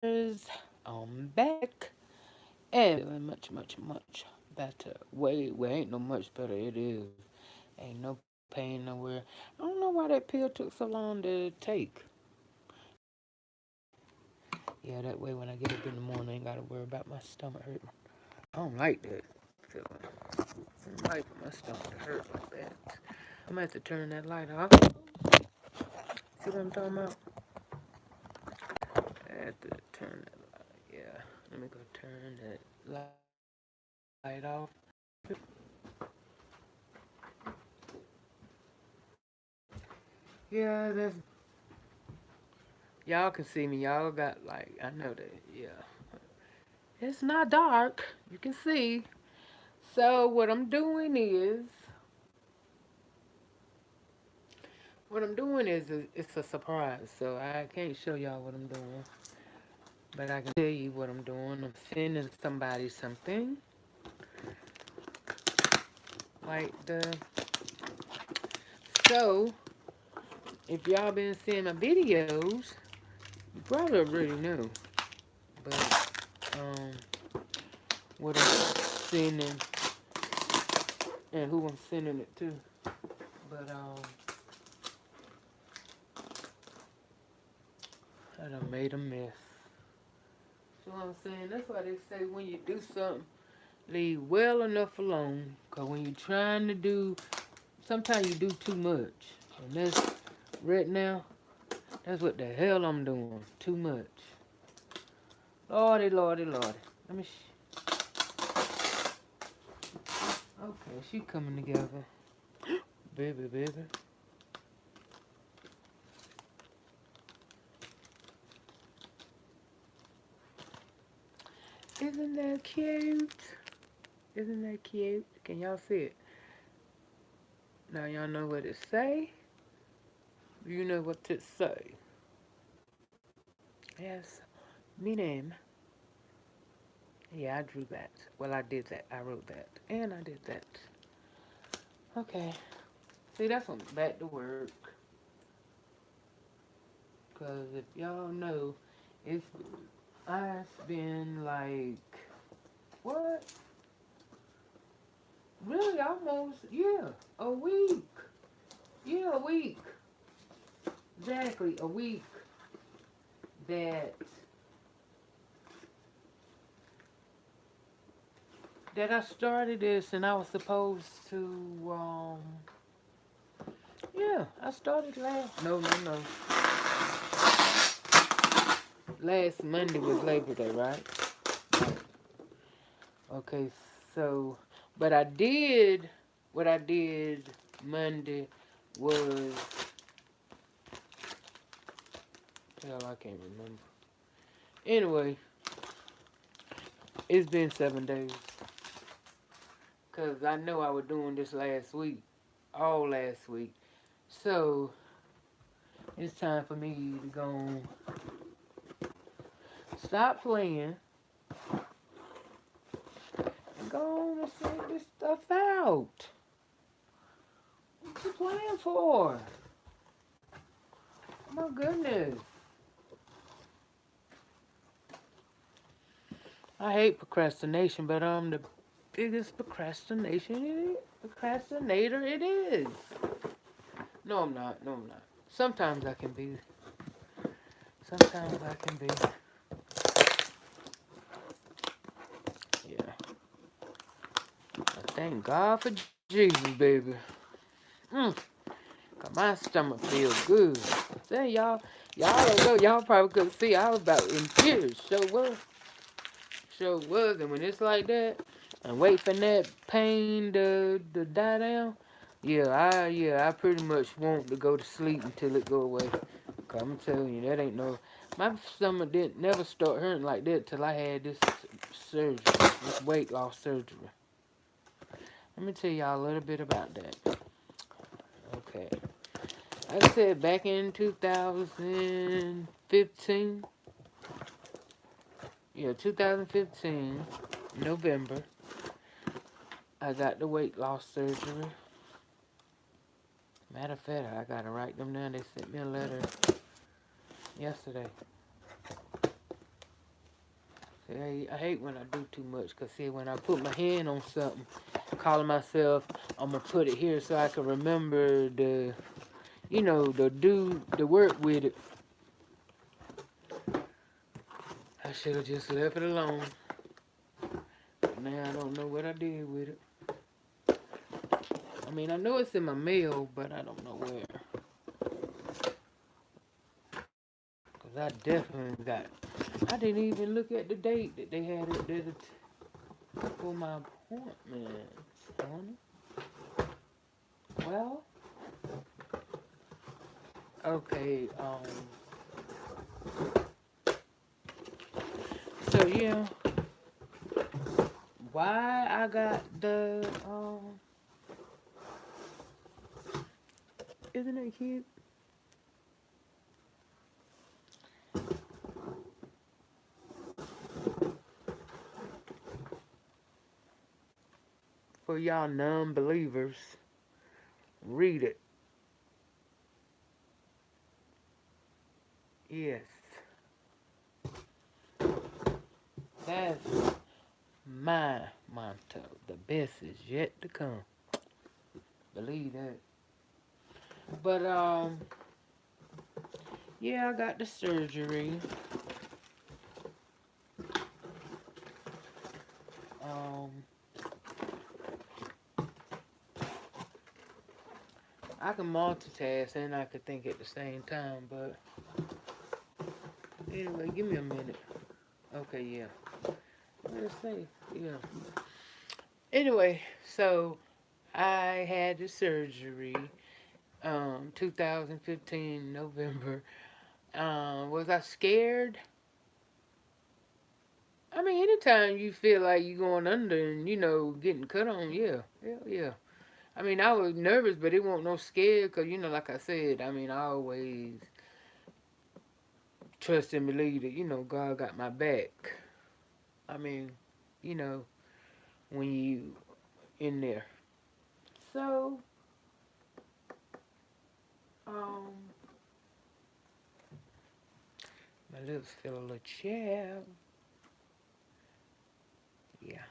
I'm back and feeling much better. Wait, ain't no much better. It is. Ain't no pain nowhere. I don't know why that pill took so long to take. Yeah, that way when I get up in the morning, I ain't gotta worry about my stomach hurting. I don't like that feeling. I don't like for my stomach to hurt like that. I'm gonna have to turn that light off. See what I'm talking about? I have to turn that light. Yeah, let me go turn that light off. Yeah, that's y'all can see me. Y'all got like I know that. Yeah, it's not dark. You can see. So what I'm doing is it's a surprise. So I can't show y'all what I'm doing, but I can tell you what I'm doing. I'm sending somebody something like the. So if y'all been seeing my videos, you probably already know. But what I'm sending and who I'm sending it to. But I done made a mess. So what I'm saying, that's why they say when you do something, leave well enough alone. Cause when you're trying to do, sometimes you do too much. And that's right now, that's what the hell I'm doing. Too much. Lordy. Let me. Okay, she coming together. Baby. Isn't that cute? Isn't that cute? Can y'all see it? Now y'all know what it say. You know what it say. Yes, me name. Yeah, I drew that. Well, I did that. I wrote that. And I did that. Okay. See, that's on back to work. Because if y'all know, it's I've been like, what? Really, almost, yeah, a week. Yeah, a week. Exactly, a week that I started this and I was supposed to, yeah, I started no. Last Monday was Labor Day, right? Okay, so, but what I did Monday was, hell, I can't remember. Anyway, it's been 7 days. Because I know I was doing this last week, all last week. So, it's time for me to go stop playing and go on and send this stuff out. What you playing for? My goodness. I hate procrastination, but I'm the biggest procrastinator it is. No, I'm not. Sometimes I can be. Sometimes I can be. Yeah. But thank God for Jesus, baby. Mm. Cause my stomach feels good. Say y'all don't know. Y'all probably couldn't see. I was about in tears. Sure was. And when it's like that, and wait for that pain to die down. I pretty much want to go to sleep until it go away. Cause I'm telling you, that ain't no. My stomach didn't never start hurting like that till I had this surgery, this weight loss surgery. Let me tell y'all a little bit about that. Okay. Like I said, back in 2015, 2015, November, I got the weight loss surgery. Matter of fact, I gotta write them down. They sent me a letter yesterday. I hate when I do too much. Because, see, when I put my hand on something, calling myself, I'm going to put it here so I can remember the work with it. I should have just left it alone. Now I don't know what I did with it. I mean, I know it's in my mail, but I don't know where. Because I definitely got... I didn't even look at the date that they had it there for my appointment, honey. Well, okay, so yeah, why I got the, isn't it cute? For y'all non-believers, read it. Yes, that's my motto. The best is yet to come. Believe that. But, yeah, I got the surgery. Um, I can multitask and I can think at the same time, but anyway, give me a minute. Okay, yeah. Let's see. Yeah. Anyway, so I had the surgery 2015 November. Was I scared? I mean, anytime you feel like you're going under and, getting cut on, yeah. Hell yeah. I mean, I was nervous, but it wasn't no scared because, like I said, I mean, I always trust and believe that, God got my back. I mean, you know, when you in there. So, um, my lips feel a little chapped. Yeah.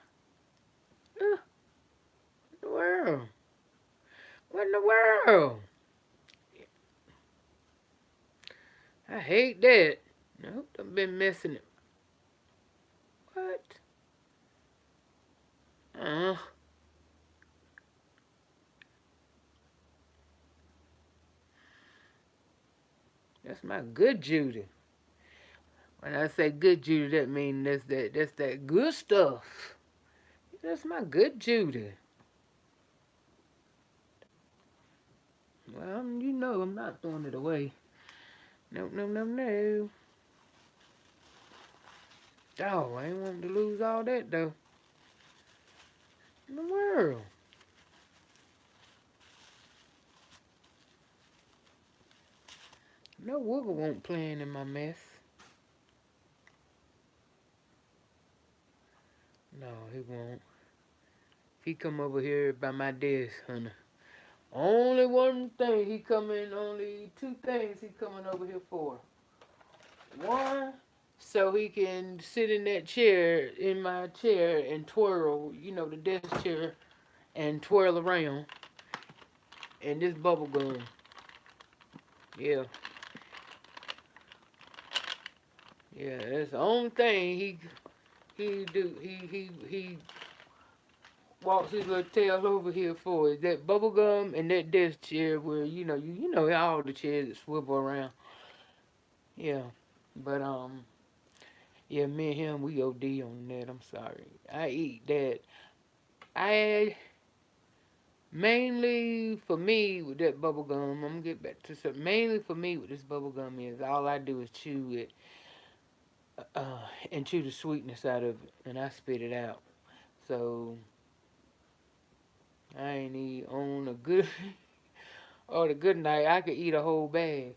What in the world? What in the world? I hate that. Nope, I've been missing it. What? Uh, that's my good Judy. When I say good Judy, that means that's that good stuff. That's my good Judy. Well, I'm not throwing it away. No, no, no, no. Oh, I ain't wanting to lose all that though. In the world. No Wiggle won't playing in my mess. No, he won't. If he come over here by my desk, honey. Only one thing he coming, only two things he coming over here for. One, so he can sit in that chair, in my chair, and twirl, the desk chair, and twirl around. And this bubble gum. Yeah. Yeah, that's the only thing he do. He walks his little tail over here for is that bubble gum and that desk chair where you know all the chairs that swivel around. Yeah, but yeah, me and him we OD on that. I'm sorry. I eat that. I mainly for me with that bubble gum. I'm gonna get back to something. Mainly for me with this bubble gum is all I do is chew it, and chew the sweetness out of it, and I spit it out. So I ain't eat on a good or the good night. I could eat a whole bag.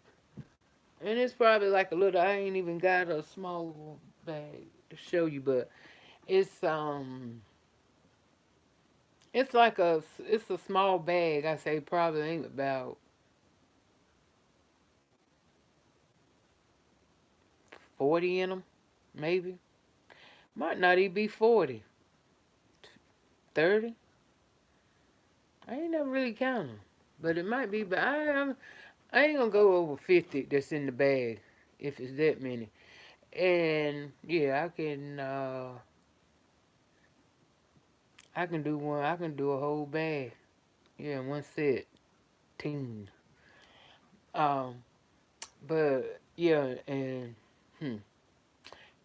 And it's probably like a little. I ain't even got a small bag to show you, but it's it's like it's a small bag. I say probably ain't about 40 in them, maybe. Might not even be 40, 30. I ain't never really counted. But it might be, but I ain't gonna go over 50 that's in the bag if it's that many. And yeah, I can do one. I can do a whole bag. Yeah, one set. Teen. Um, but yeah, and hmm,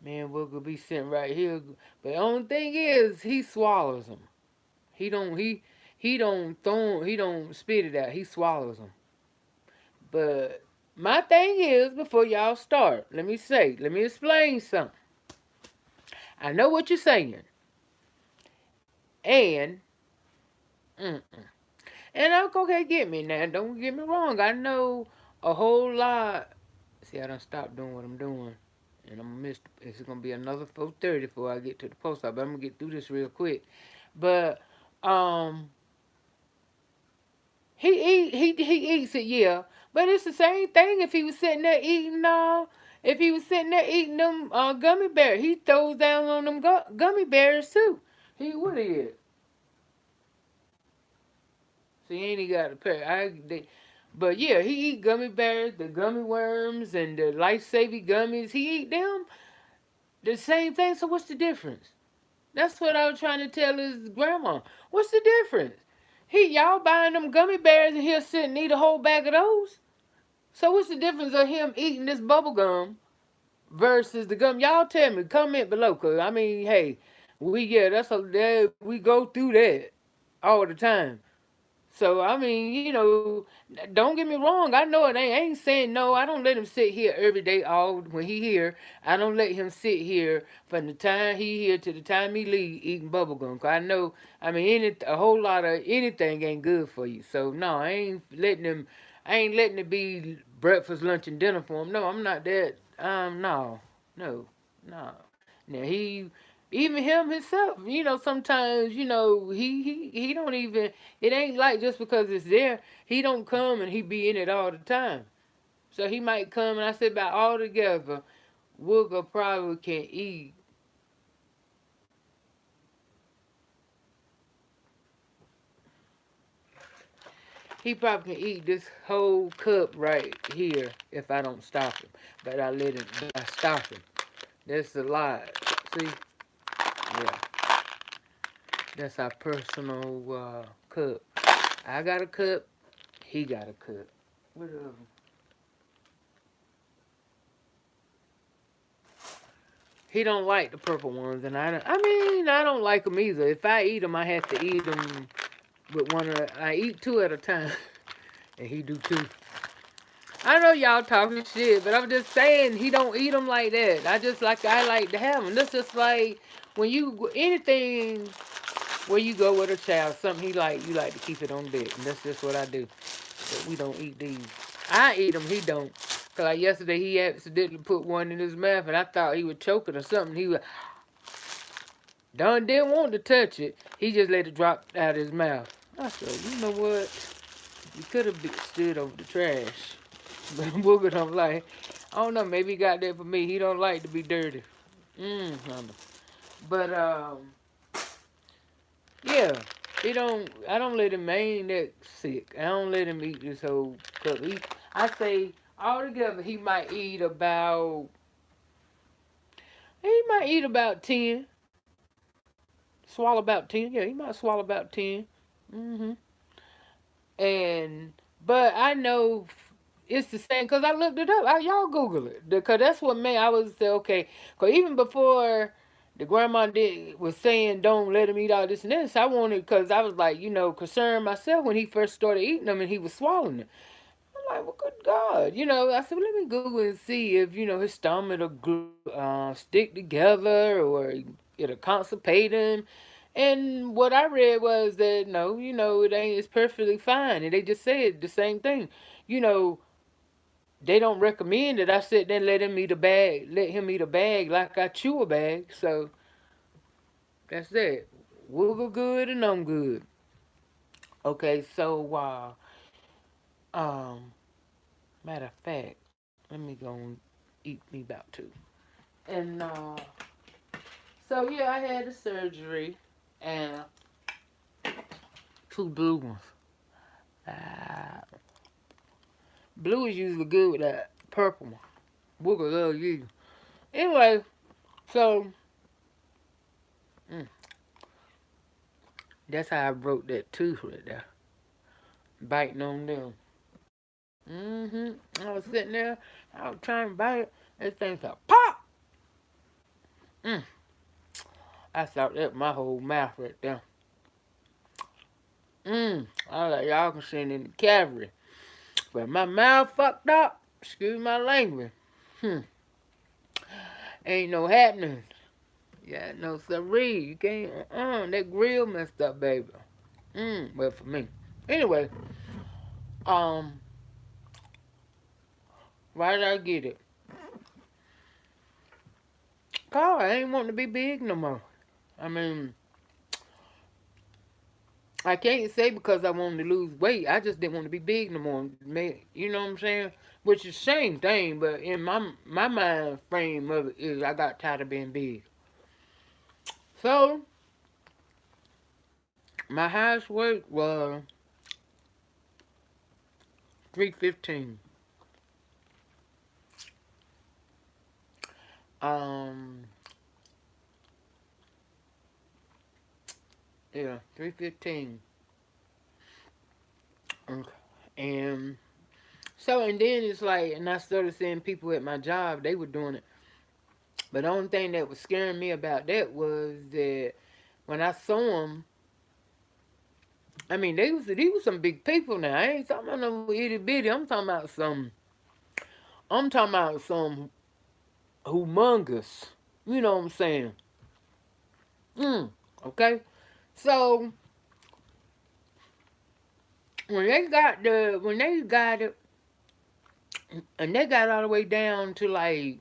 man, what could be sitting right here? But the only thing is, he swallows them. He don't. He don't spit it out. He swallows them. But my thing is, before y'all start, let me explain something. I know what you're saying, and mm, and okay, get me now. Don't get me wrong. I know a whole lot. See, I don't stop doing what I'm doing, and I'm gonna miss. It's gonna be another 4:30 before I get to the post office. I'm gonna get through this real quick, but um, he eats it, yeah. But it's the same thing if he was sitting there eating if he was sitting there eating them gummy bears, he throws down on them gummy bears too. He would have. See, ain't he got a pair? But yeah, he eat gummy bears, the gummy worms, and the life-saving gummies. He eat them the same thing. So what's the difference? That's what I was trying to tell his grandma. What's the difference? Y'all buying them gummy bears and he'll sit and eat a whole bag of those. So what's the difference of him eating this bubble gum versus the gum? Y'all tell me. Comment below, cause I mean, hey, we go through that all the time. So I mean, don't get me wrong. I know it ain't. I ain't saying no. I don't let him sit here every day. All when he here, I don't let him sit here from the time he here to the time he leave eating bubble gum. 'Cause I know. I mean, a whole lot of anything ain't good for you. So no, I ain't letting him. I ain't letting it be breakfast, lunch, and dinner for him. No, I'm not that. No, no, no. Now even him himself, sometimes, he don't even, it ain't like just because it's there, he don't come and he be in it all the time. So he might come and I said about all together, Wooga probably can eat, he probably can eat this whole cup right here if I don't stop him. But I stop him. That's a lot. See? Yeah. That's our personal cup. I got a cup, he got a cup. What He don't like the purple ones, and I don't like them either. If I eat them, I have to eat them with one. I eat two at a time, and he do two. I know y'all talking shit, but I'm just saying he don't eat them like that. I like to have them. This just like when anything where you go with a child, something he like, you like to keep it on deck, and that's just what I do. But we don't eat these. I eat them, he don't. Cause like yesterday he accidentally put one in his mouth, and I thought he was choking or something. He was Don didn't want to touch it. He just let it drop out of his mouth. I said, you know what? You could have stood over the trash. But Booger don't like. I don't know. Maybe he got that for me. He don't like to be dirty. Honey. But yeah. He don't. I don't let him. I ain't that sick. I don't let him eat this whole cup. I say altogether he might eat about. He might eat about 10. Swallow about 10. Yeah, he might swallow about 10. hmm And but I know it's the same because I looked it up. Y'all Google it because that's what made I was say okay. Because even before the grandma was saying don't let him eat all this and this, I wanted because I was like concerned myself when he first started eating them and he was swallowing them. I'm like, well, good God, I said, well, let me Google and see if his stomach will stick together or it'll constipate him. And what I read was that no, it ain't. It's perfectly fine, and they just said the same thing. You know, they don't recommend that I sit there and let him eat a bag like I chew a bag. So that's that. Wiggle good and I'm good. Okay, so um, matter of fact, let me go and eat me about two. And So yeah, I had the surgery and two blue ones. Uh, Blue is usually good with that purple one. Booger love you. Anyway, so mm, that's how I broke that tooth right there. Biting on them. I was sitting there, I was trying to bite it. This thing said, pop! Mm. I thought that my whole mouth right there. I was like, y'all can see it in the cavity. But my mouth fucked up. Excuse my language. Hmm. Ain't no happening. Yeah, no siree. You can't, that grill messed up, baby. Well, for me. Anyway, um, why did I get it? Cause I ain't wanting to be big no more. I mean, I can't say because I wanted to lose weight. I just didn't want to be big no more. You know what I'm saying? Which is the same thing, but in my mind frame of it is I got tired of being big. So my highest weight was 315. Um, yeah, 315. Okay. And so and then it's like, and I started seeing people at my job, they were doing it. But the only thing that was scaring me about that was that when I saw them, I mean, they was some big people now. I ain't talking about no itty bitty. I'm talking about some humongous. You know what I'm saying? Okay. So when they got it, and they got all the way down to like,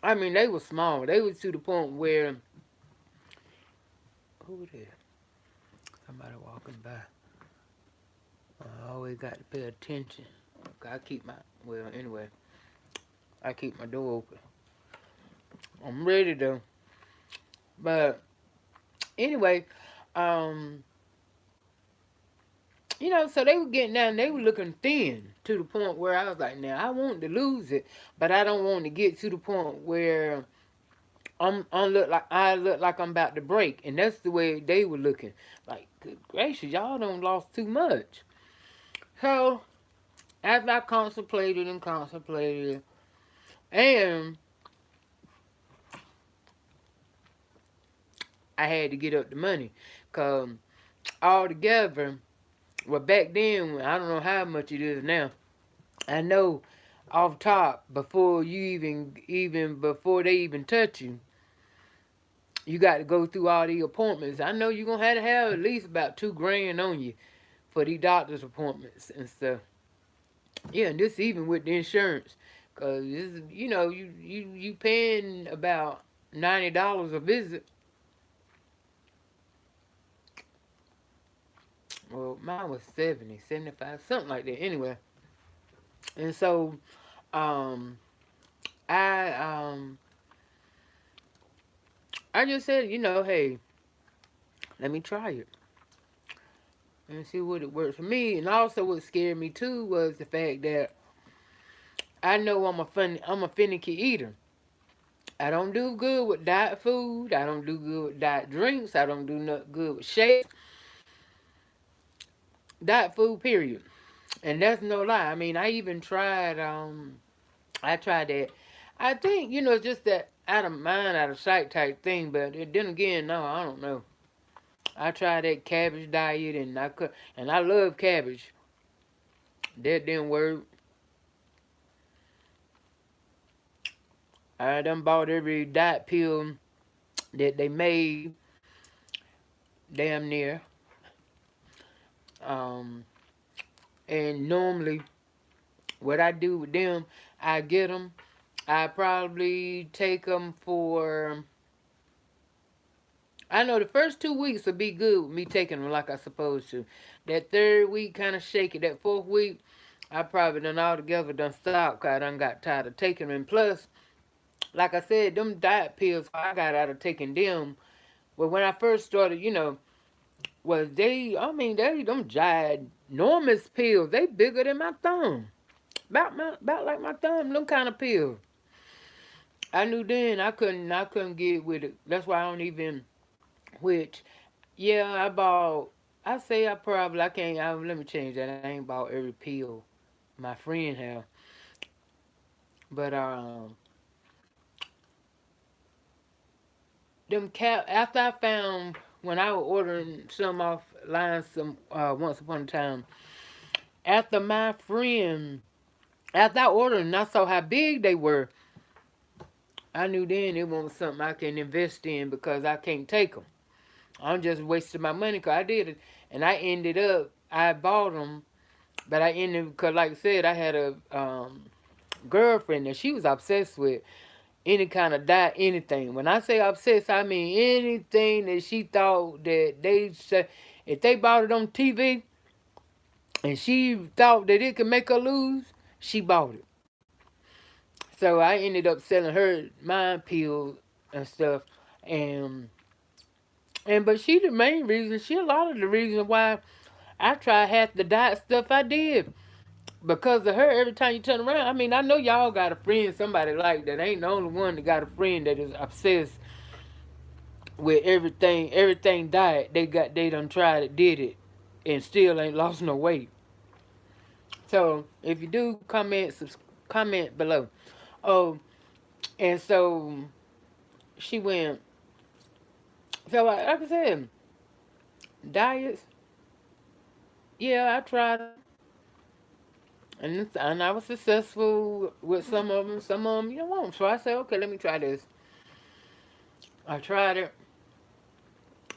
I mean, they were small. They was to the point where, who was there? Somebody walking by. I always got to pay attention. Okay, anyway, I keep my door open. I'm ready though. But anyway, um, so they were getting down, they were looking thin to the point where I was like, now I want to lose it, but I don't want to get to the point where I look like I'm about to break, and that's the way they were looking. Like, good gracious, y'all done lost too much. So after I contemplated, and I had to get up the money, cause all together, well, back then I don't know how much it is now. I know off top before you even before they even touch you, you got to go through all the appointments. I know you're gonna have to have at least about $2,000 on you for these doctor's appointments and stuff. Yeah, and this even with the insurance, cause this, you paying about $90 a visit. Well, mine was 70, 75, something like that. Anyway, and so um, I I just said, hey, let me try it and see what it works for me. And also, what scared me too was the fact that I know I'm a finicky eater. I don't do good with diet food. I don't do good with diet drinks. I don't do not good with shakes. Diet food, period. And that's no lie. I mean, I even tried. I tried that. I think just that out of mind, out of sight type thing. But then again, no, I don't know. I tried that cabbage diet, and I love cabbage. That didn't work. I done bought every diet pill that they made, damn near. Um, and normally, what I do with them, I get them. I probably take them for. I know the first 2 weeks will be good with me taking them like I supposed to. That third week kind of shaky. That fourth week, I probably done altogether done stopped because I done got tired of taking them. And plus, like I said, them diet pills I got out of taking them. But when I first started, was they? I mean, them ginormous pills. They bigger than my thumb. About like my thumb. Them kind of pills. I knew then I couldn't get with it. That's why I don't even. Which yeah, I bought. I say I can't. Let me change that. I ain't bought every pill my friend have. But them cap after I found when I was ordering some offline some once upon a time. After my friend, after I ordered and I saw how big they were, I knew then it wasn't something I can invest in because I can't take them. I'm just wasting my money because I did it, and I ended up I bought them, but I ended because like I said I had a girlfriend that she was obsessed with any kind of diet, anything. When I say obsessed, I mean anything that she thought that they said if they bought it on TV and she thought that it could make her lose, she bought it. So I ended up selling her my pills and stuff, and but she the main reason. She a lot of the reason why I tried half the diet stuff I did because of her. Every time you turn around, I mean, I know y'all got a friend, somebody like that. Ain't the only one that got a friend that is obsessed with everything diet. They done tried it, did it, and still ain't lost no weight. So if you do comment below. Oh, and so she went. So like I said, diets. Yeah, I tried them, and I was successful with some of them. Some of them you don't want. So I said, okay, let me try this. I tried it.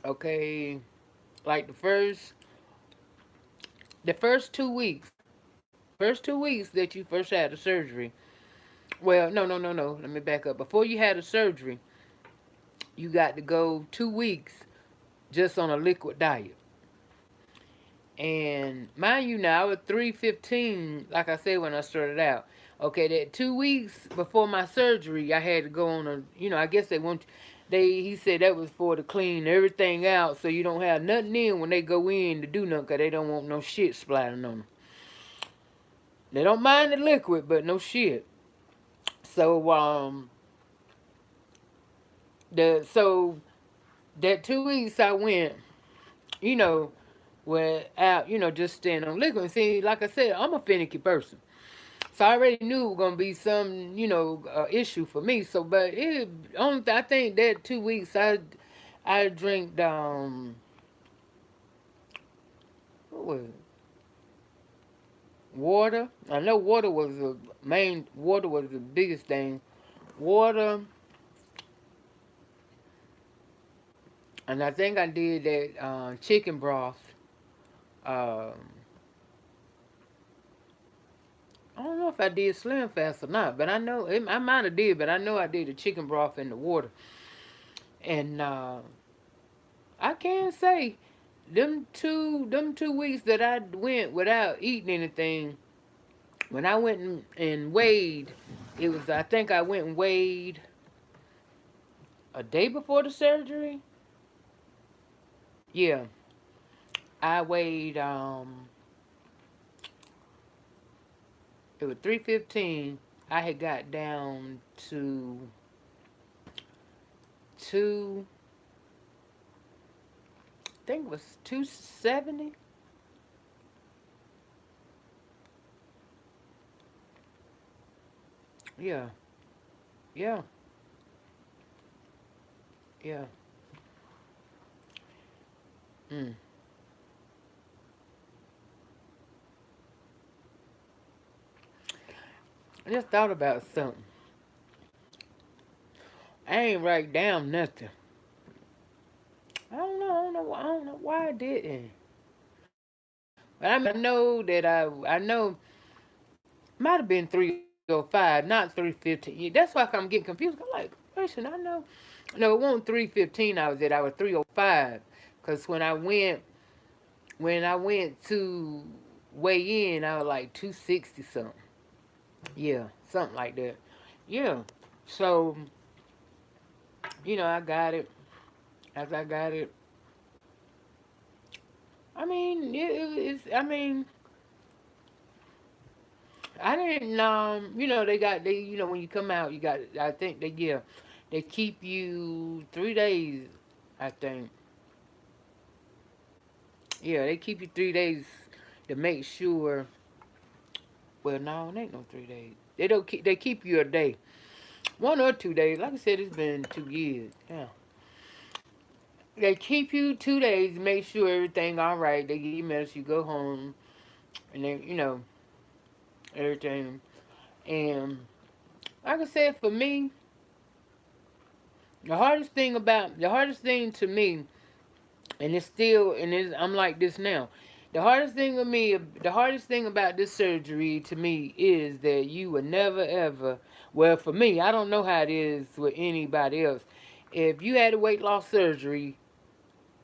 Okay, like the first 2 weeks, that you first had the surgery. Well, no, no, no, no. Let me back up. Before you had the surgery, you got to go 2 weeks just on a liquid diet. And mind you, now I was 315, like I said when I started out. Okay, that 2 weeks before my surgery, I had to go on a, I guess they want, he said that was for to clean everything out so you don't have nothing in when they go in to do nothing because they don't want no shit splattering on them. They don't mind the liquid, but no shit. So, so that 2 weeks I went, you know, without, just staying on liquid. And see, like I said, I'm a finicky person. So I already knew it was gonna be some, issue for me. So, but I think that 2 weeks I drank what was it? Water. I know water was the biggest thing. Water, and I think I did that chicken broth. Um, I don't know if I did Slim Fast or not, but I know I might have did, but I know I did the chicken broth in the water. And I can't say them two weeks that I went without eating anything. When I went and weighed, it was I think I went and weighed a day before the surgery. Yeah, I weighed it was 315. I had got down to two. I think it was 270. Yeah, yeah, yeah. Mm. I just thought about something. I ain't write down nothing. I don't know why I didn't. But I mean, I know that I know might have been 305, not 315. Yeah, that's why I'm getting confused. I'm like, listen, I know. No, it wasn't 315. I was at. I was 305. Cause when I went to weigh in, I was like 260 something. Yeah, something like that. Yeah. So, I got it. As I got it, I mean, it's. I mean, I didn't. When you come out, you got. I think they keep you 3 days. I think. Yeah, they keep you 3 days to make sure. Well, no, it ain't no 3 days. They don't keep. They keep you a day, 1 or 2 days. Like I said, it's been 2 years. Yeah. They keep you 2 days to make sure everything all right. They give you medicine. You go home, and then everything. And like I said, for me, the hardest thing to me, and it's still, I'm like this now. The hardest thing about this surgery to me is that you will never ever, well, for me, I don't know how it is with anybody else. If you had a weight loss surgery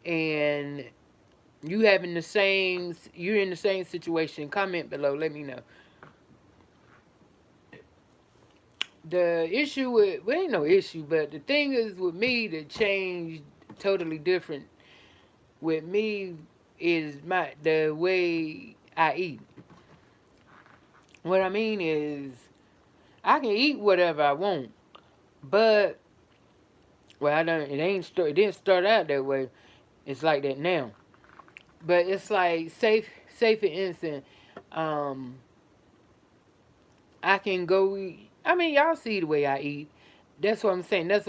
and you're in the same situation, comment below, let me know. The issue with, well, ain't no issue, but the thing is with me that changed totally different with me is the way I eat. What I mean is I can eat whatever I want, but well, I don't. It didn't start out that way. It's like that now. But it's like safe and innocent. Um, I can go eat. I mean, y'all see the way I eat. That's what I'm saying. I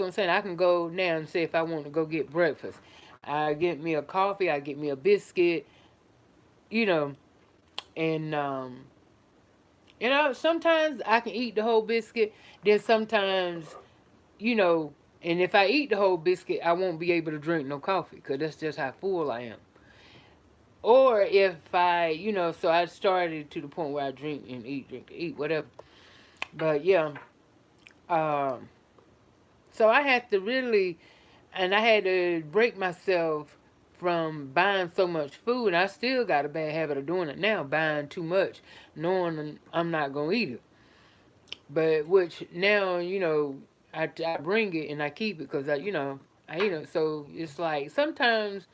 can go now and say if I want to go get breakfast. I get me a coffee. I get me a biscuit. You know, and sometimes I can eat the whole biscuit. Then sometimes, you know, and if I eat the whole biscuit, I won't be able to drink no coffee because that's just how full I am. Or if so I started to the point where I drink, eat, whatever. But yeah, um, so I had to really, and I had to break myself from buying so much food. And I still got a bad habit of doing it now, buying too much, knowing I'm not gonna eat it. But which now, I bring it and I keep it because I eat it. So it's like sometimes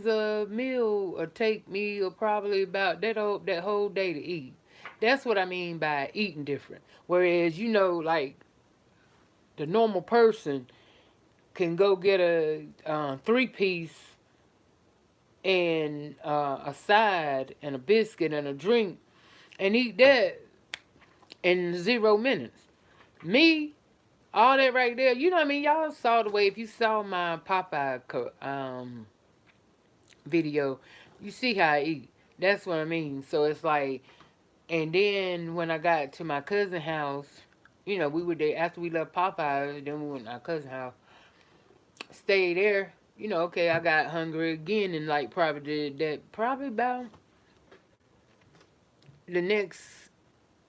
a meal will take me probably about that whole day to eat. That's what I mean by eating different. Whereas like the normal person can go get a 3 piece and a side and a biscuit and a drink and eat that in 0 minutes. Me, all that right there, you know what I mean? Y'all saw the way, if you saw my Popeye video, you see how I eat. That's what I mean. So it's like, and then when I got to my cousin's house, we were there after we left Popeye, then we went to our cousin's house, stayed there. Okay, I got hungry again and like probably did that probably about the next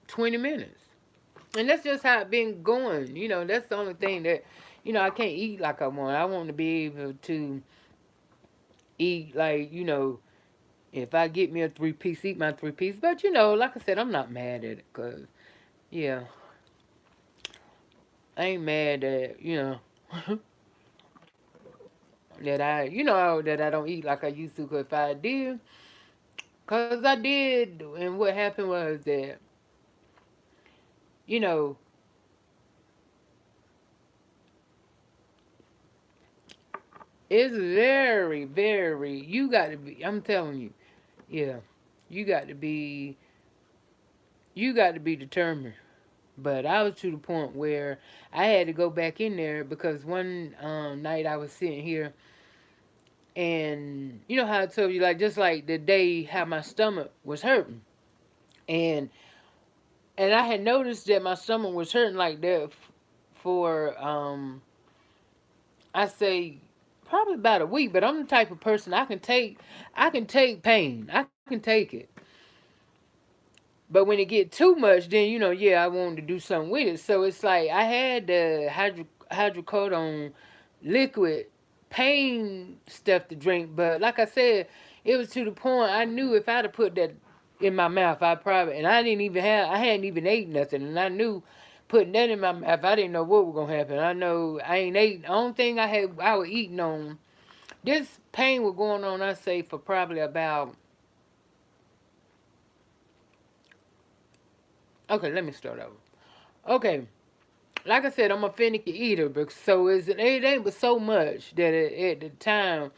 20 minutes. And that's just how it been going. That's the only thing that, I can't eat like I want. I want to be able to eat like, if I get me a 3 piece, eat my 3 piece. But, like I said, I'm not mad at it because, yeah, I ain't mad at, that I don't eat like I used to. Because if I did, because I did, and what happened was that, you know, it's very, very, you got to be, I'm telling you, yeah, you got to be, you got to be determined. But I was to the point where I had to go back in there because one night I was sitting here and you know how I told you, like just like the day how my stomach was hurting. And I had noticed that my stomach was hurting like that for I say probably about a week, but I'm the type of person I can take pain. I can take it. But when it get too much, then yeah, I wanted to do something with it. So it's like I had the hydrocodone liquid pain stuff to drink, but like I said, it was to the point I knew if I'd have put that in my mouth, I hadn't even ate nothing, and I knew putting that in my mouth, I didn't know what was gonna happen. I know I ain't ate. The only thing I was eating on. This pain was going on, I say, for probably about. Okay, let me start over. Okay, like I said, I'm a finicky eater, but so it ain't but so much that at the time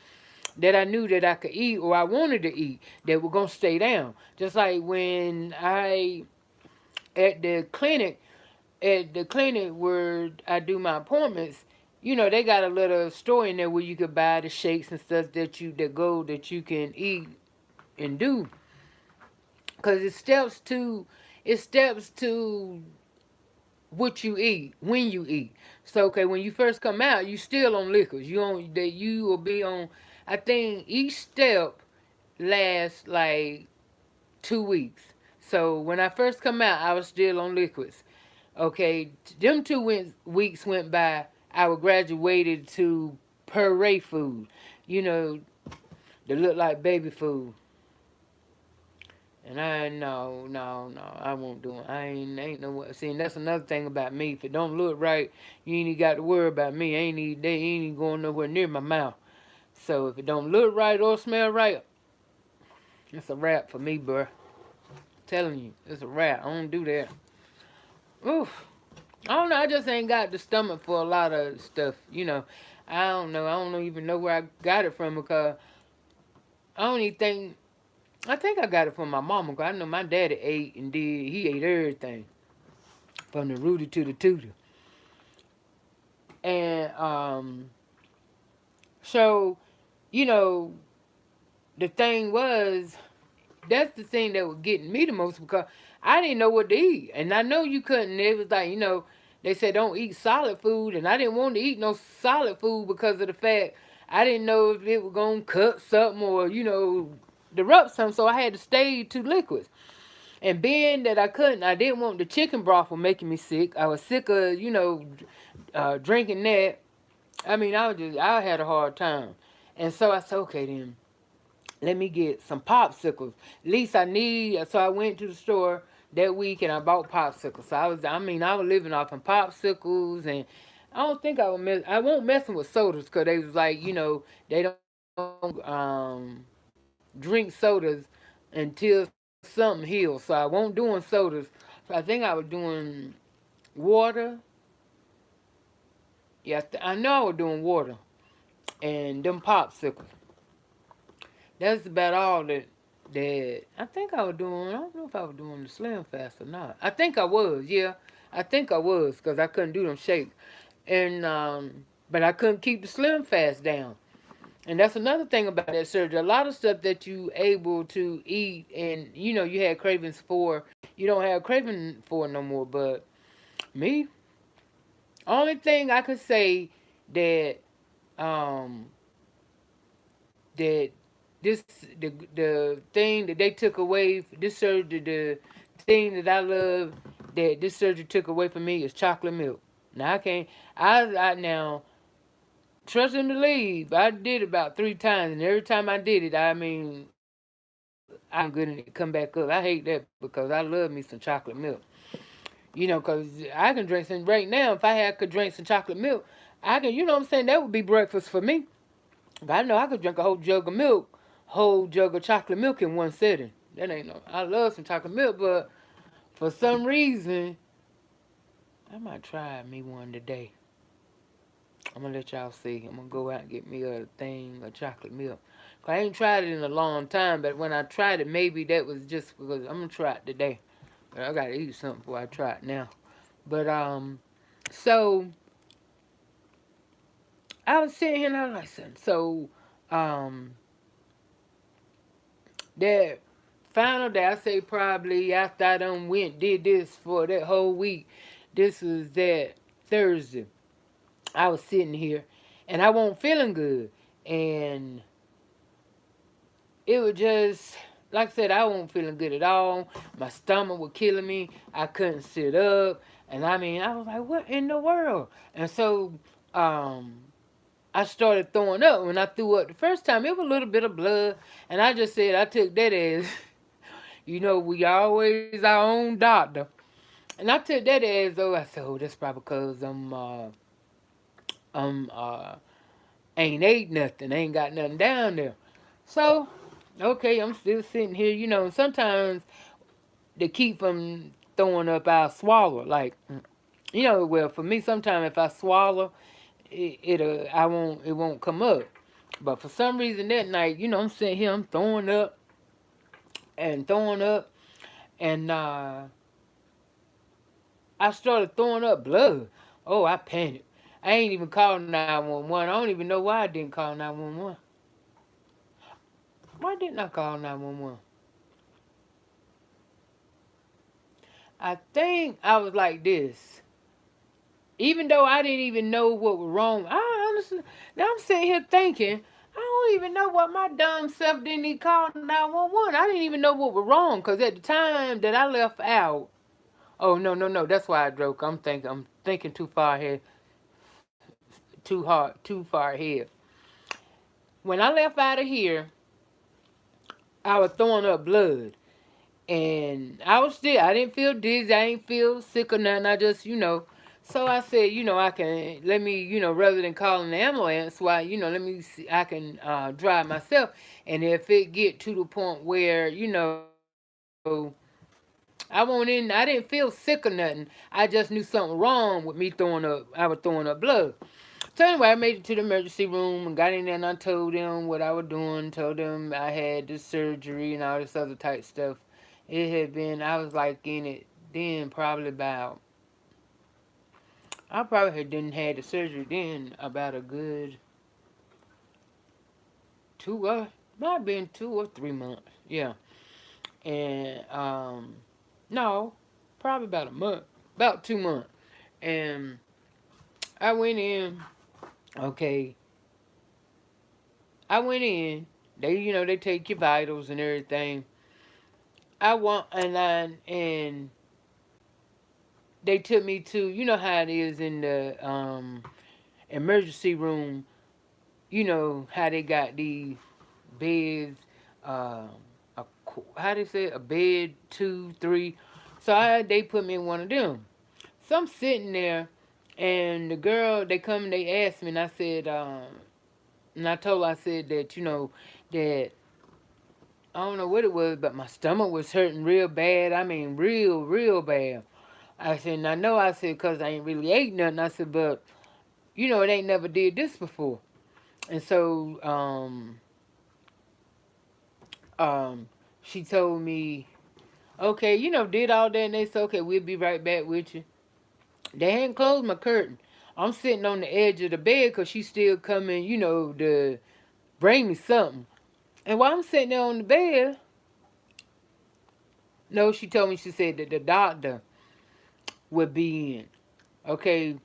that I knew that I could eat or I wanted to eat that were gonna stay down. Just like when I at the clinic where I do my appointments, they got a little store in there where you could buy the shakes and stuff that you can eat and do, cause it steps to what you eat when you eat. So okay, when you first come out, you still on liquids. You will be on. I think each step lasts like 2 weeks. So when I first come out, I was still on liquids. Okay, them weeks went by. I was graduated to puree food. You know, that look like baby food. And I no, I won't do it. I ain't no what. See, and that's another thing about me. If it don't look right, you ain't even got to worry about me. They ain't even going nowhere near my mouth. So if it don't look right or smell right, it's a wrap for me, bruh. Telling you, it's a wrap. I don't do that. Oof. I don't know. I just ain't got the stomach for a lot of stuff. I don't know. I don't even know where I got it from because I don't even think. I think I got it from my mama. Cause I know my daddy ate and did. He ate everything from the rooty to the tooty. And so you know, the thing was that's the thing that was getting me the most because I didn't know what to eat, and I know you couldn't. It was like they said don't eat solid food, and I didn't want to eat no solid food because of the fact I didn't know if it was gonna cut something or disrupt something. So I had to stay to liquids. And being that I didn't want the chicken broth was making me sick. I was sick of drinking that. I mean, I had a hard time, and so I said, okay then let me get some popsicles. At least I need. So I went to the store that week and I bought popsicles. So I was living off of popsicles, and I don't think I won't messing with sodas because they was like, they don't drink sodas until something heals. So I won't doing sodas. So I think I was doing water. Yeah, I know I was doing water and them popsicles. That's about all that I think I was doing. I don't know if I was doing the slim fast or not. I think I was. Yeah, I think I was because I couldn't do them shakes, and but I couldn't keep the slim fast down. And that's another thing about that surgery. A lot of stuff that you able to eat and you had cravings for, you don't have craving for no more. But me, only thing I could say that um that this the thing that they took away this surgery, the thing that I love that this surgery took away from me is chocolate milk. Now I can't. I now trust him to leave. I did about 3 times, and every time I did it, I mean, I'm good and it come back up. I hate that because I love me some chocolate milk. Because I can drink some right now. If could drink some chocolate milk, I can. You know what I'm saying? That would be breakfast for me. I know I could drink a whole jug of milk, whole jug of chocolate milk in one sitting. That ain't no. I love some chocolate milk, but for some reason, I might try me one today. I'm gonna let y'all see. I'm gonna go out and get me a thing of chocolate milk. 'Cause I ain't tried it in a long time, but when I tried it, maybe that was just because I'm gonna try it today. But I gotta eat something before I try it now. But so I was sitting here and I was like, so um, that final day, I say probably after I done did this for that whole week. This was that Thursday. I was sitting here, and I wasn't feeling good, and it was just like I said, I wasn't feeling good at all. My stomach was killing me. I couldn't sit up, and I mean, I was like, "What in the world?" And so, I started throwing up. When I threw up the first time, it was a little bit of blood, and I just said I took that as, we always our own doctor. And I took that as though I said, oh, that's probably because I'm ain't ate nothing, ain't got nothing down there. So, okay, I'm still sitting here, and sometimes to keep from throwing up, I'll swallow. Like, well, for me, sometimes if I swallow, it won't come up. But for some reason that night, I'm sitting here, I'm throwing up, and I started throwing up blood. Oh, I panicked. I ain't even called 911. I don't even know why I didn't call 911. Why didn't I call 911? I think I was like this. Even though I didn't even know what was wrong, I honestly, now I'm sitting here thinking, I don't even know what my dumb self didn't even call 911. I didn't even know what was wrong because at the time that I left out, oh no no no, that's why I drove. I'm thinking too far ahead, too far ahead. When I left out of here, I was throwing up blood. And I didn't feel dizzy. I didn't feel sick or nothing. I just, So I said, I can, let me, rather than calling the ambulance, why, let me see, I can drive myself. And if it get to the point where, I won't in, I didn't feel sick or nothing. I just knew something wrong with me I was throwing up blood. So anyway, I made it to the emergency room and got in there and I told them what I was doing, told them I had this surgery and all this other type stuff. I was like in it then probably about, I probably had didn't had the surgery then about a good might have been 2 or 3 months. Yeah. And, no, probably about a month, about 2 months. And I went in, okay, I went in. They take your vitals and everything. I want and they took me to how it is in the emergency room. How they got these beds, um, how they say a bed 2, 3. So they put me in one of them. So I'm sitting there, and the girl they come and they asked me, and I said, and I told her I said that that I don't know what it was, but my stomach was hurting real bad. I mean, real, real bad. I said, and I know I said, because I ain't really ate nothing. I said, but, it ain't never did this before. And so um, she told me, okay, did all that. And they said, okay, we'll be right back with you. They hadn't closed my curtain. I'm sitting on the edge of the bed because she's still coming, to bring me something. And while I'm sitting there on the bed, no, she told me, she said that the doctor would be in. Okay,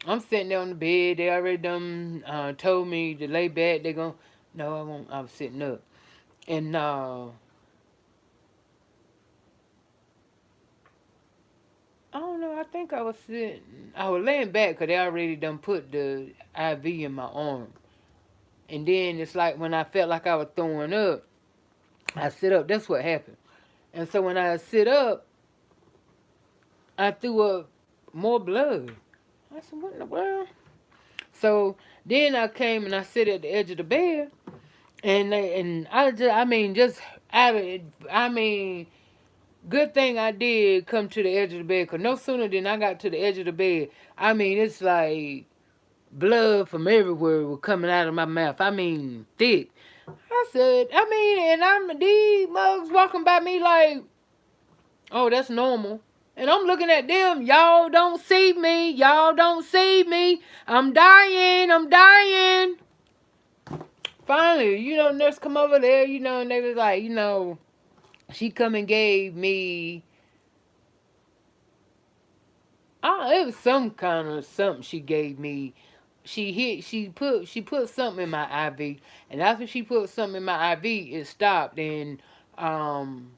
I'm sitting there on the bed. They already done told me to lay back. They gon' no, I won't. I was sitting up, and I don't know. I think I was sitting. I was laying back because they already done put the IV in my arm, and then it's like when I felt like I was throwing up, I sit up. That's what happened. And so when I sit up, I threw up more blood. I said, "What in the world?" So then I came and I sit at the edge of the bed, and I mean, just out of it, I mean, good thing I did come to the edge of the bed, because no sooner than I got to the edge of the bed, I mean, it's like blood from everywhere was coming out of my mouth. I mean, thick. I said, I mean, and these mugs walking by me like, oh, that's normal. And I'm looking at them. Y'all don't see me. Y'all don't see me. I'm dying. I'm dying. Finally, nurse come over there, and they was like, she come and gave me, it was some kind of something she gave me. She put something in my IV, and after she put something in my IV, it stopped. And um,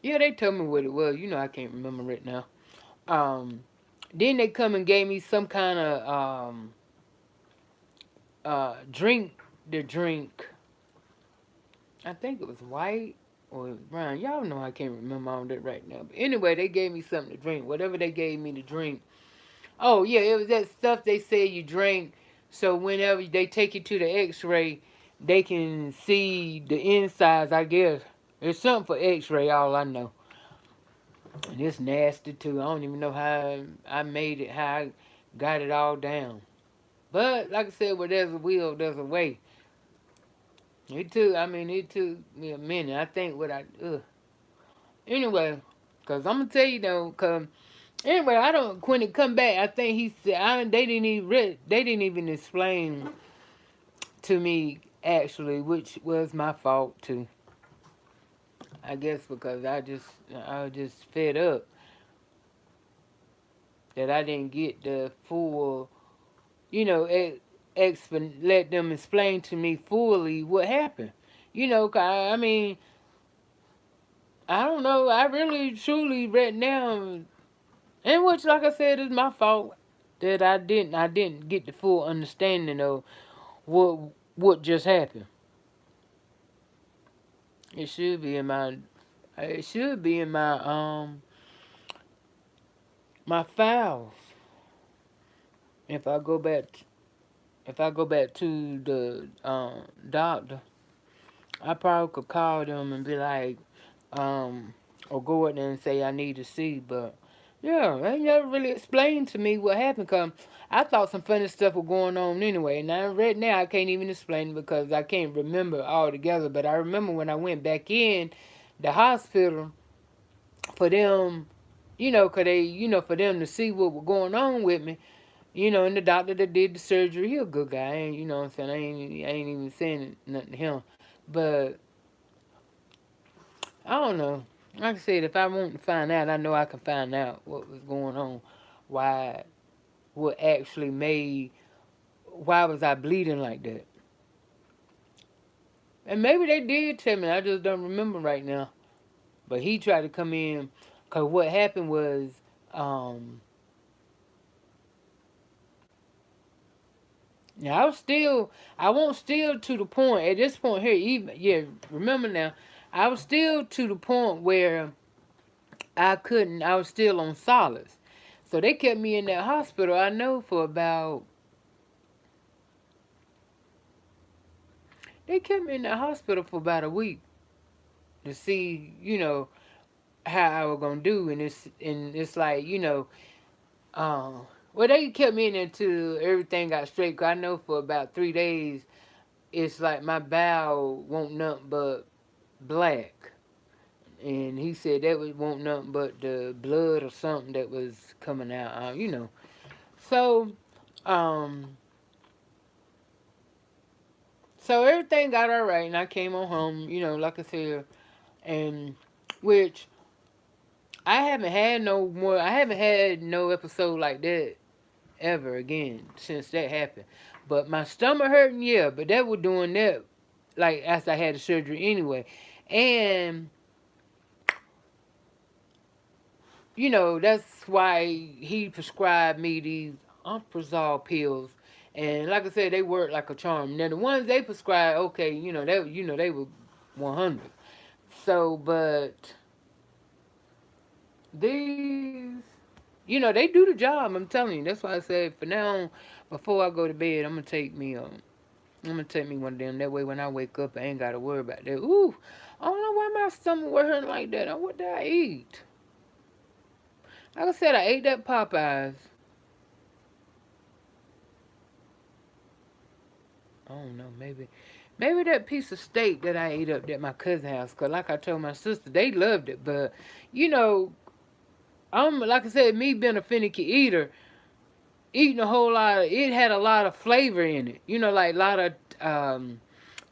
yeah, they told me what it was. I can't remember right now. Um, then they come and gave me some kind of drink. The drink, I think it was white. or Brian. Y'all know I can't remember all that right now. But anyway, they gave me something to drink. Whatever they gave me to drink. Oh yeah, it was that stuff they said you drink. So whenever they take you to the X-ray, they can see the insides. I guess it's something for X-ray. All I know. And it's nasty too. I don't even know how I made it. How I got it all down. But like I said, where there's a will, there's a way. It took me a minute. I think what I, anyway, cause I'm gonna tell you though, cause anyway, I don't. When it come back, I think he said they didn't even explain to me actually, which was my fault too. I guess because I was just fed up that I didn't get the full, you know, let them explain to me fully what happened. You know, 'cause I don't know. I really, truly, right now, and which, like I said, is my fault that I didn't get the full understanding of what what just happened. It should be in my, it should be in my files. If I go back, if I go back to the doctor, I probably could call them and be like, um, or go in there and say I need to see. But yeah, they never really explained to me what happened. Cause I thought some funny stuff was going on anyway. Now right now I can't even explain it because I can't remember all together. But I remember when I went back in the hospital for them, cause they, for them to see what was going on with me. And the doctor that did the surgery, he a good guy. I ain't, what I'm saying? I ain't even saying nothing to him. But I don't know. Like I said, if I want to find out, I know I can find out what was going on. Why, what actually made, why was I bleeding like that? And maybe they did tell me, I just don't remember right now. But he tried to come in, because what happened was, um, now I won't still to the point, at this point here, even, yeah, remember now, I was still to the point where I was still on solids. So they kept me in that hospital, I know, for about, they kept me in that hospital for about a week to see, how I was gonna do. And it's like, well, they kept me in there till everything got straight. 'Cause I know for about 3 days, it's like my bowel won't nothing but black. And he said that was won't nothing but the blood or something that was coming out. So, um, so everything got all right, and I came on home. Like I said, and which I haven't had no more. I haven't had no episode like that ever again since that happened. But my stomach hurting, yeah. But that was doing that like after I had the surgery anyway, and that's why he prescribed me these omeprazole pills. And like I said, they work like a charm. Now the ones they prescribed, okay, they were 100. So, but these, they do the job. I'm telling you. That's why I said for now, before I go to bed, I'm gonna take me one of them. That way, when I wake up, I ain't gotta worry about that. Ooh, I don't know why my stomach was hurting like that. What did I eat? Like I said, I ate that Popeyes. I don't know, maybe that piece of steak that I ate up at my cousin's house. Cause like I told my sister, they loved it. But you know, I'm like I said, me being a finicky eater, eating a whole lot. It had a lot of flavor in it. Like a lot of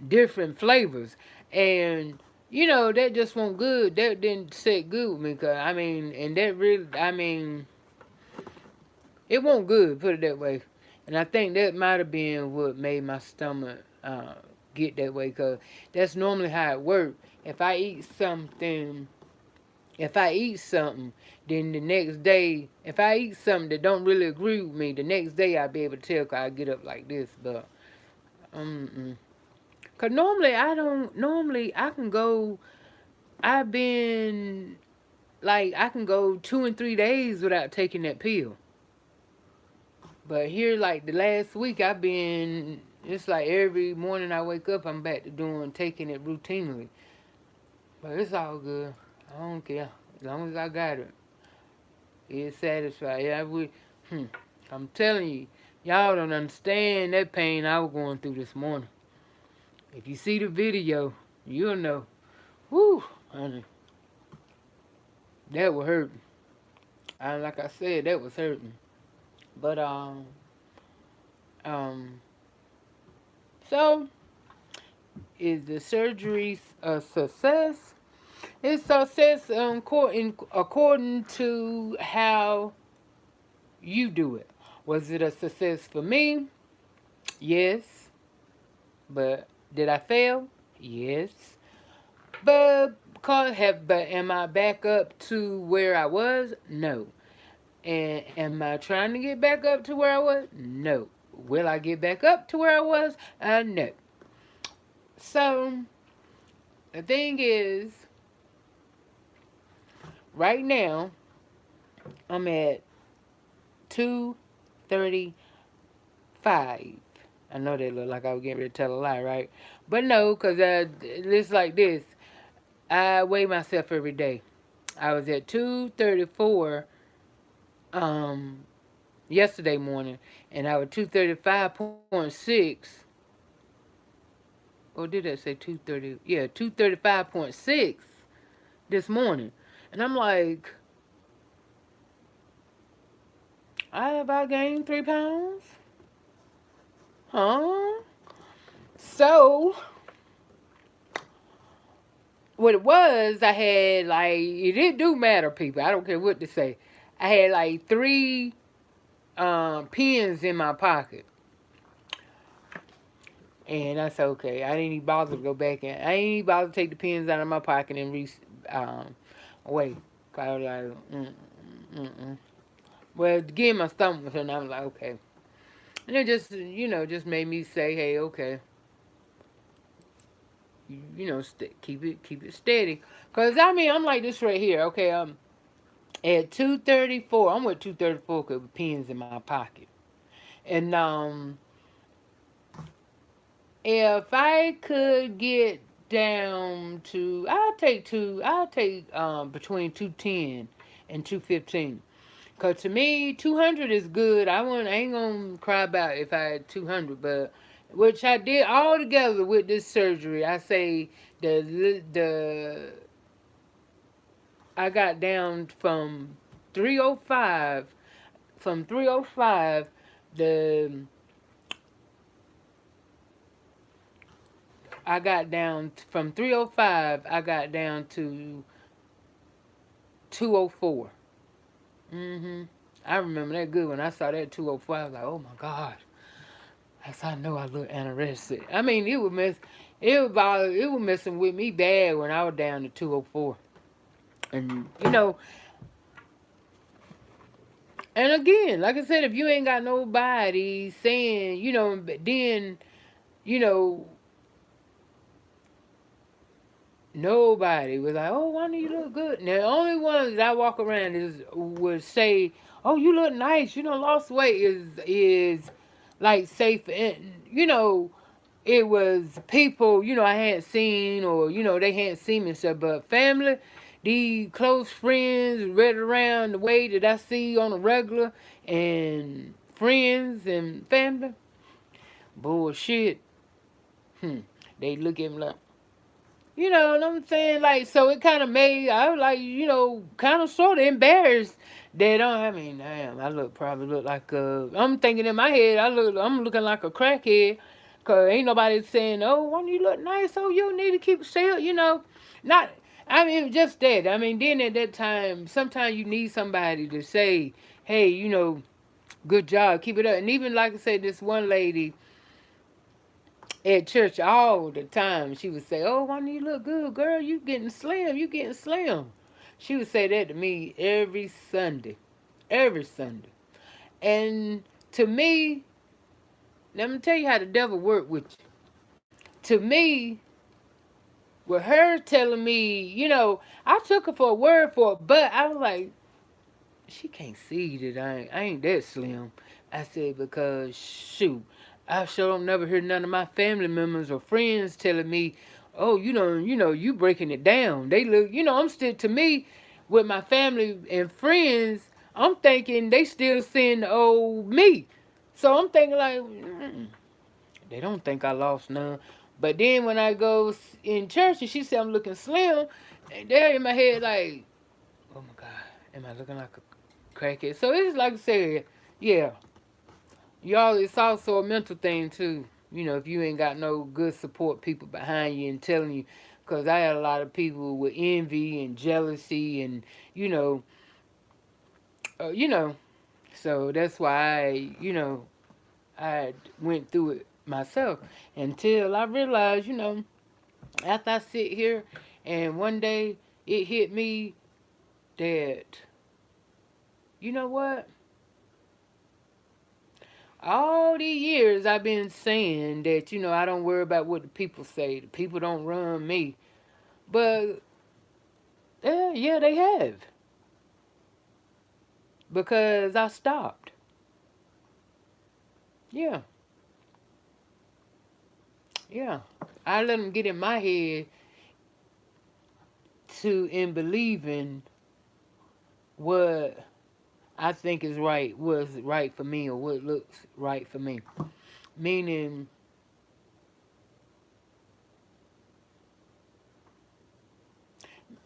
different flavors, and that just wasn't good. That didn't sit good with me. Cause and that really, it wasn't good. Put it that way. And I think that might have been what made my stomach get that way. Cause that's normally how it works. If I eat something, if I eat something, then the next day, if I eat something that don't really agree with me, the next day I'll be able to tell. Cause I get up like this. But cause normally I don't. Normally I can go. I've been like I can go 2 and 3 days without taking that pill. But here, like the last week, I've been. It's like every morning I wake up, I'm back to doing taking it routinely. But it's all good. I don't care as long as I got it. It's satisfied. Yeah, hmm, I'm telling you, y'all don't understand that pain I was going through this morning. If you see the video, you'll know. Whew, honey, that was hurting. Like I said, that was hurting. But um, so is the surgery a success? It's success according to how you do it. Was it a success for me? Yes. But did I fail? Yes. But am I back up to where I was? No. And am I trying to get back up to where I was? No. Will I get back up to where I was? No. So the thing is, right now I'm at 235. I know that look like I was getting ready to tell a lie, right? But no, because it's like this. I weigh myself every day. I was at 234 um, yesterday morning, and I was 235.6. Or did I say 230? Yeah, 235.6 this morning. And I'm like, I gained 3 pounds? Huh? So, what it was, I had like, it do matter, people. I don't care what to say. I had like 3 pins in my pocket. And that's okay. I didn't even bother to go back and I didn't even bother to take the pins out of my pocket and away. Cause I was like, well, again, my stomach was hurting. I was like, okay. And it just, just made me say, hey, okay, keep it steady. Cause I mean, I'm like this right here. Okay, at 234, I'm with 234 cause with pins in my pocket. And if I could get down to, I'll take between 210 and 215. Cause to me, 200 is good. I ain't gonna cry about if I had 200, but which I did all together with this surgery. I say the I got down from 305. From 305, the I got down from 305. I got down to 204. I remember that good when I saw that 204. I was like, oh my god. That's how I know I look anorexic. I mean, it was messing with me bad when I was down to 204. And and again, like I said, if you ain't got nobody saying, then you know, nobody was like, "Oh, why do you look good?" Now, the only ones that I walk around would say, "Oh, you look nice. You know, lost weight is like safe." And it was people I hadn't seen, or they hadn't seen me and stuff. But family, the close friends right around the way that I see on a regular, and friends and family, bullshit. Hmm. They look at me like, you know what I'm saying? Like, so it kind of made, I was like, kind of sort of embarrassed that, I mean, damn, probably look like, I'm thinking in my head, I'm looking like a crackhead. Cause ain't nobody saying, oh, why do you look nice? Oh, you need to keep still, Not, I mean, just that. I mean, then at that time, sometimes you need somebody to say, hey, good job, keep it up. And even like I said, this one lady, at church all the time. She would say, "Oh, why do you look good, girl? You getting slim? You getting slim?" She would say that to me every Sunday. And to me, let me tell you how the devil worked with you. To me, with her telling me, I took her for a word for it, but I was like, she can't see that I ain't that slim. I said, because shoot, I sure don't never hear none of my family members or friends telling me, oh, you breaking it down. They look, I'm still, to me, with my family and friends, I'm thinking they still seeing the old me. So I'm thinking like, they don't think I lost none. But then when I go in church and she said I'm looking slim, and there in my head like, oh my God, am I looking like a crackhead? So it's like I said, yeah, y'all. It's also a mental thing too. If you ain't got no good support people behind you and telling you, because I had a lot of people with envy and jealousy and you know, uh, you know. So that's why I went through it myself until I realized, after I sit here and one day it hit me that, you know what? All these years I've been saying that, I don't worry about what the people say. The people don't run me. But, yeah, they have. Because I stopped. Yeah, yeah. I let them get in my head in believing what I think is right, what's right for me, or what looks right for me. Meaning,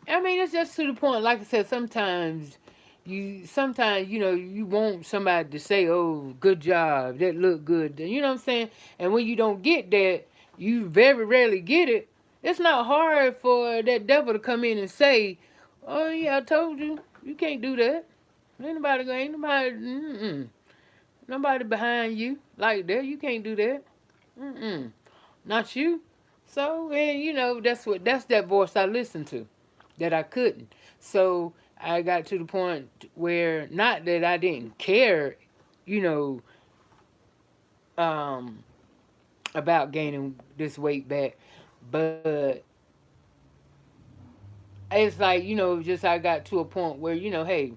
I mean, it's just to the point. Like I said, sometimes you want somebody to say, "Oh, good job, that looked good." You know what I'm saying? And when you don't get that, you very rarely get it. It's not hard for that devil to come in and say, "Oh yeah, I told you, you can't do that. Ain't nobody, nobody behind you like that. You can't do that. Mm-mm, not you." So, and that's that voice I listened to that I couldn't. So I got to the point where not that I didn't care, you know, um, about gaining this weight back, but it's like just I got to a point where hey,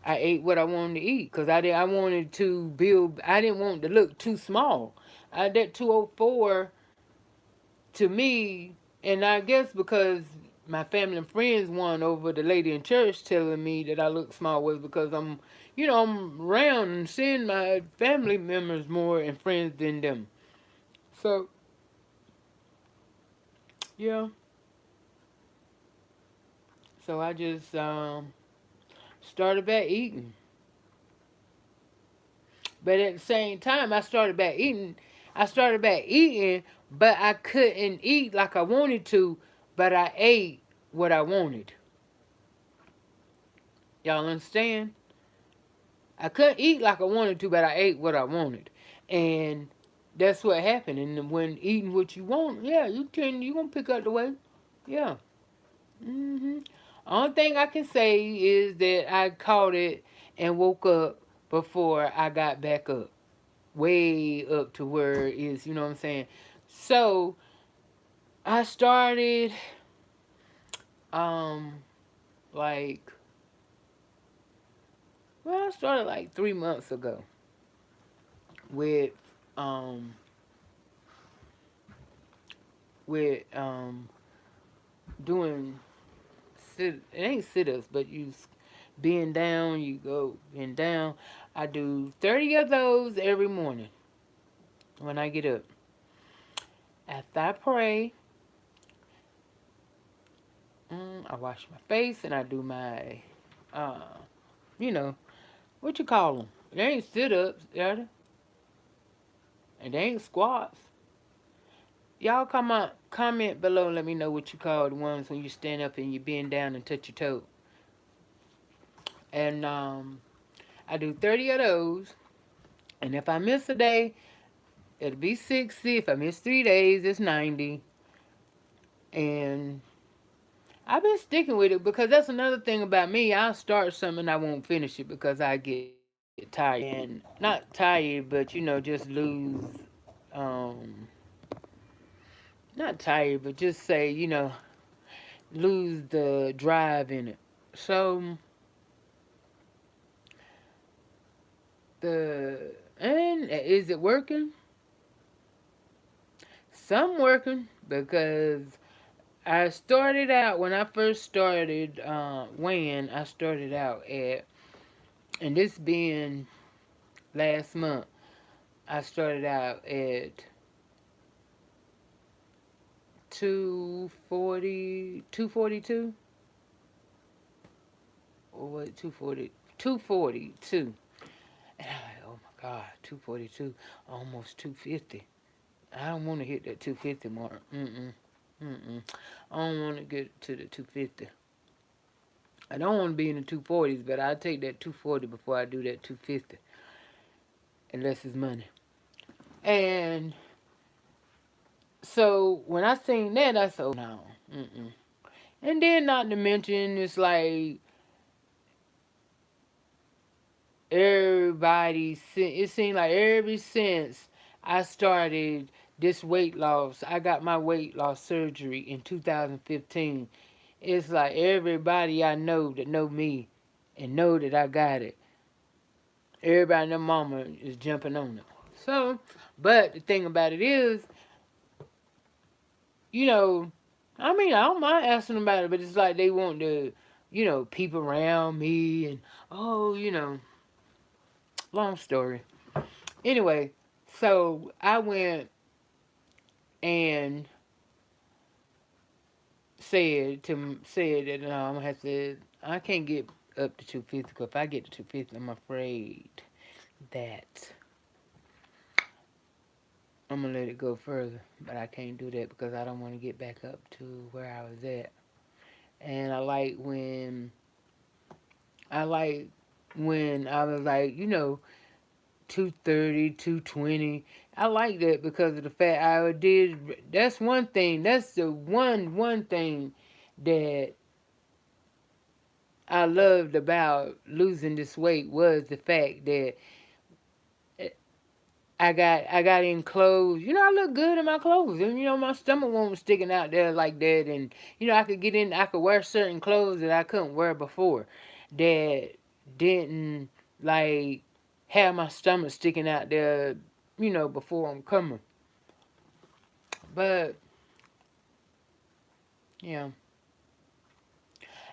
I ate what I wanted to eat because I wanted to build. I didn't want to look too small. That 204 to me, and I guess because my family and friends won over the lady in church telling me that I look small was because I'm around and seeing my family members more and friends than them. So yeah, so I just started back eating, but at the same time I started back eating. But I couldn't eat like I wanted to. But I ate what I wanted. Y'all understand? I couldn't eat like I wanted to, but I ate what I wanted, and that's what happened. And when eating what you want, yeah, you gonna pick up the weight. Yeah. Mhm. Only thing I can say is that I caught it and woke up before I got back up, way up to where it is. You know what I'm saying? So I started um like I started like 3 months ago with um with doing it ain't sit ups, but being down, you go and down. I do 30 of those every morning when I get up. After I pray, I wash my face and I do my, uh, you know, what you call them? They ain't sit ups, and they ain't squats. Y'all comment below. Let me know what you call the ones when you stand up and you bend down and touch your toe. And I do 30 of those. And if I miss a day, it'll be 60. If I miss 3 days, it's 90. And I've been sticking with it because that's another thing about me. I'll start something and I won't finish it because I get tired. And not tired, but just lose um not tired, but just say, lose the drive in it. So and is it working? Some working because I started out when I first started weighing. I started out at, and this being last month, I started out at 240, 242, or what, 240, 242. And I'm like, oh my God, 242, almost 250. I don't want to hit that 250 mark. I don't want to get to the 250. I don't want to be in the 240s, but I'll take that 240 before I do that 250. Unless it's money. And so when I seen that, I said, oh no. And then not to mention, it's like it seemed like ever since I started this weight loss, I got my weight loss surgery in 2015. It's like everybody I know that know me and know that I got it, everybody and their mama is jumping on it. So, but the thing about it is, you know, I mean, I don't mind asking them about it, but it's like they want to, people around me and, oh, long story. Anyway, so I went and said that no, I'm gonna have to. I can't get up to 250 because if I get to 250, I'm afraid that I'm gonna let it go further. But I can't do that because I don't want to get back up to where I was at. And I like when I was like, 230, 220. I like that because of the fact I did. That's one thing. That's the one thing that I loved about losing this weight was the fact that I got in clothes. I look good in my clothes, and my stomach wasn't sticking out there like that. And I could wear certain clothes that I couldn't wear before, that didn't like have my stomach sticking out there. Before I'm coming. But yeah.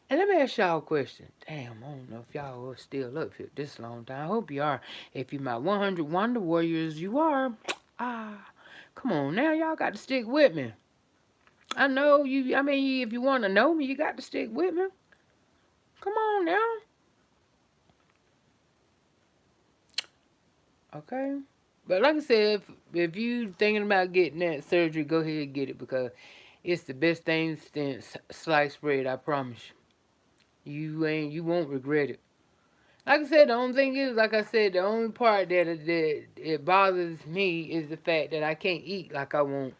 And let me ask y'all a question. Damn, I don't know if y'all are still up here this long time. I hope you are. If you my 100 Wonder Warriors, you are. Come on now, y'all got to stick with me. I know you. I mean, if you want to know me, you got to stick with me. Come on now. Okay. But like I said, if you thinking about getting that surgery, go ahead and get it because it's the best thing since sliced bread. I promise you. You won't regret it. Like I said, the only thing is, like I said, the only part that it bothers me is the fact that I can't eat like I want,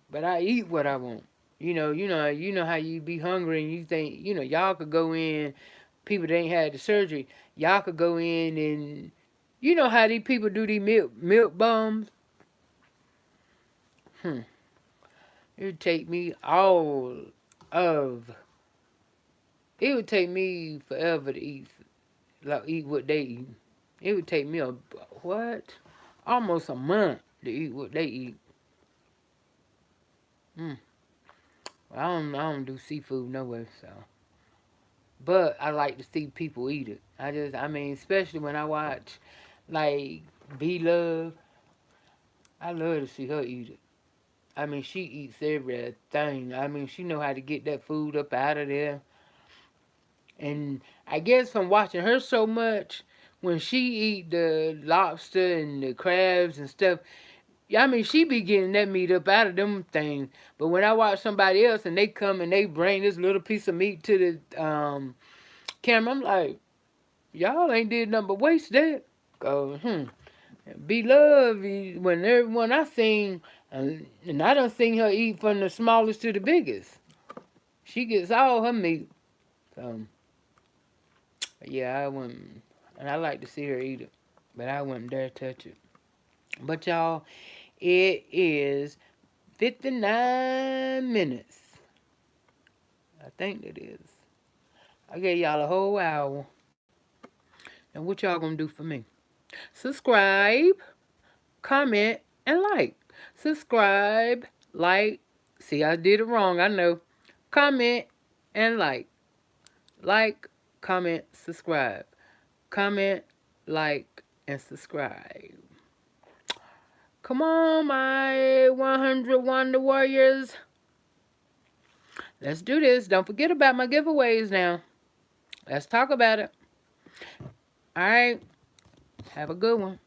but I eat what I want. You know how you be hungry and you think, y'all could go in, people that ain't had the surgery, y'all could go in and, you know how these people do these milk bombs. It would take me all of. It would take me forever to eat, like eat what they eat. It would take me what? Almost a month to eat what they eat. Mm. I don't do seafood no way, so. But I like to see people eat it. I mean, especially when I watch, like, B Love. I love to see her eat it. I mean, she eats everything. I mean, she know how to get that food up out of there. And I guess from watching her so much, when she eat the lobster and the crabs and stuff, yeah, I mean, she be getting that meat up out of them things. But when I watch somebody else and they come and they bring this little piece of meat to the camera, I'm like, y'all ain't did nothing but waste that. Go, Be love when everyone I seen, and I done seen her eat from the smallest to the biggest. She gets all her meat. So, yeah, I wouldn't, and I like to see her eat it, but I wouldn't dare touch it. But y'all, it is 59 minutes. I think it is. I gave y'all a whole hour. Now what y'all gonna do for me? Subscribe, comment, and like. Subscribe, like. See, I did it wrong. I know. Comment and like. Like, comment, subscribe. Comment, like, and subscribe. Come on, my 100 Wonder Warriors. Let's do this. Don't forget about my giveaways now. Let's talk about it. All right. Have a good one.